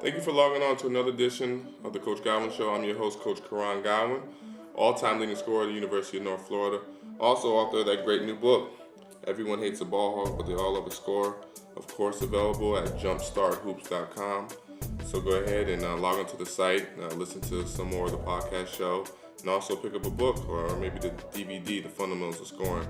Thank you for logging on to another edition of the Coach Godwin Show. I'm your host, Coach Koran Godwin, all-time leading scorer at the University of North Florida. Also author of that great new book, Everyone Hates a Ball Hawk, but They All Love a Scorer. Of course, available at jumpstarthoops.com. So go ahead and log onto the site, listen to some more of the podcast show, and also pick up a book or maybe the DVD, The Fundamentals of Scoring.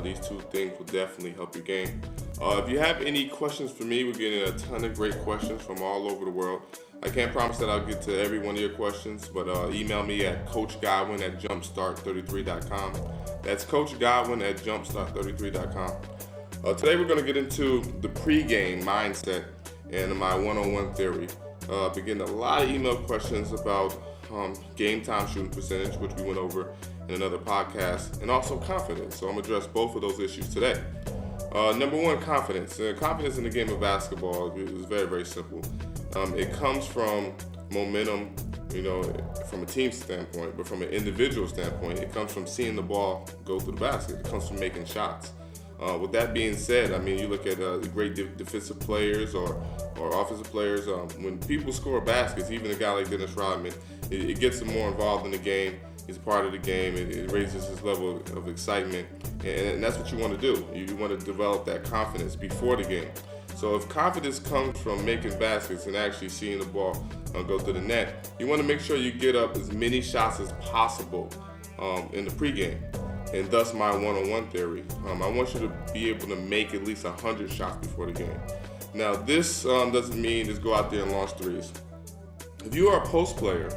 These two things will definitely help your game. If you have any questions for me, we're getting a ton of great questions from all over the world. I can't promise that I'll get to every one of your questions, but email me at coachgodwin@jumpstart33.com. That's coachgodwin@jumpstart33.com. Today we're going to get into the pregame mindset and my one-on-one theory. Been getting a lot of email questions about game time shooting percentage, which we went over in another podcast, and also confidence. So I'm going to address both of those issues today. Number one, confidence. Confidence in the game of basketball is very, very simple. It comes from momentum, from a team standpoint, but from an individual standpoint, it comes from seeing the ball go through the basket. It comes from making shots. With that being said, you look at the great defensive players or offensive players. When people score baskets, even a guy like Dennis Rodman, it gets him more involved in the game. He's part of the game. It raises his level of excitement, and that's what you want to do. You want to develop that confidence before the game. So if confidence comes from making baskets and actually seeing the ball go through the net, you want to make sure you get up as many shots as possible in the pregame. And thus my one-on-one theory. I want you to be able to make at least 100 shots before the game. Now this doesn't mean just go out there and launch threes. If you are a post player,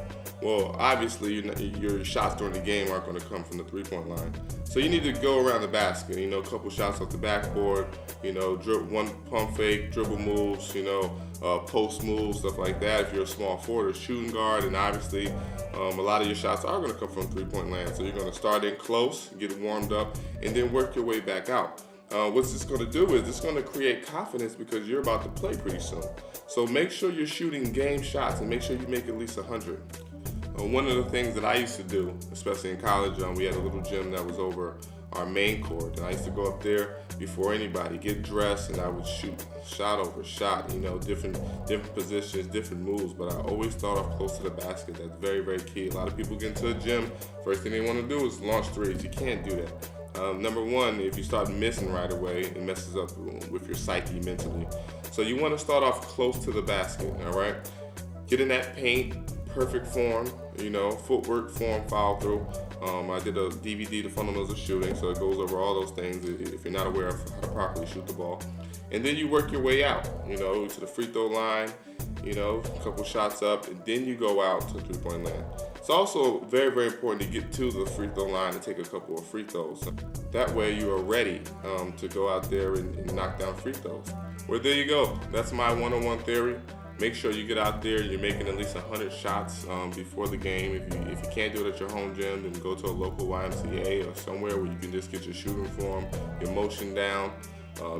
well, obviously your shots during the game aren't going to come from the three-point line. So you need to go around the basket, a couple shots off the backboard, one pump fake, dribble moves, post moves, stuff like that. If you're a small forward or shooting guard, and obviously a lot of your shots are going to come from three-point land. So you're going to start in close, get warmed up, and then work your way back out. What's this going to do is it's going to create confidence because you're about to play pretty soon. So make sure you're shooting game shots and make sure you make at least 100. One of the things that I used to do, especially in college, we had a little gym that was over our main court, and I used to go up there before anybody, get dressed, and I would shoot shot over shot, different positions, different moves, but I always start off close to the basket. That's very, very key. A lot of people get into a gym, first thing they want to do is launch threes. You can't do that. Number one, if you start missing right away, it messes up with your psyche mentally. So you want to start off close to the basket, all right? Get in that paint, perfect form, footwork, form, follow through. I did a DVD, The Fundamentals of Shooting, so it goes over all those things if you're not aware of how to properly shoot the ball. And then you work your way out, to the free throw line, a couple shots up, and then you go out to three-point land. It's also very, very important to get to the free throw line and take a couple of free throws. That way you are ready to go out there and knock down free throws. Well, there you go. That's my one-on-one theory. Make sure you get out there, you're making at least 100 shots before the game. If you can't do it at your home gym, then go to a local YMCA or somewhere where you can just get your shooting form, your motion down.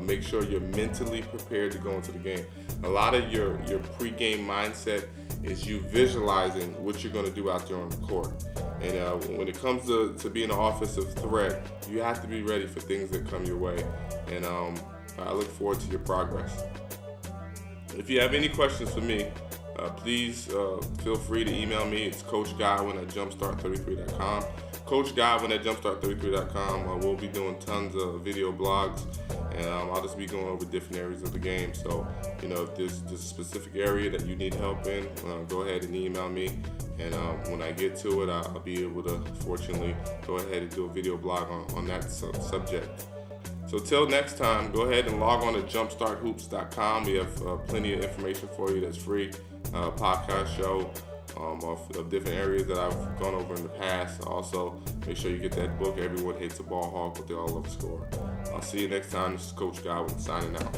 Make sure you're mentally prepared to go into the game. A lot of your pregame mindset is you visualizing what you're going to do out there on the court. And when it comes to being an offensive threat, you have to be ready for things that come your way. And I look forward to your progress. If you have any questions for me, please feel free to email me. It's coachgodwin@jumpstart33.com. coachgodwin@jumpstart33.com. We'll be doing tons of video blogs, and I'll just be going over different areas of the game. So, if there's a specific area that you need help in, go ahead and email me. And when I get to it, I'll be able to, fortunately, go ahead and do a video blog on that subject. So till next time, go ahead and log on to jumpstarthoops.com. We have plenty of information for you that's free. Podcast show of different areas that I've gone over in the past. Also, make sure you get that book, Everyone Hates a Ball Hawk, but They All Love a Scorer. I'll see you next time. This is Coach Godwin signing out.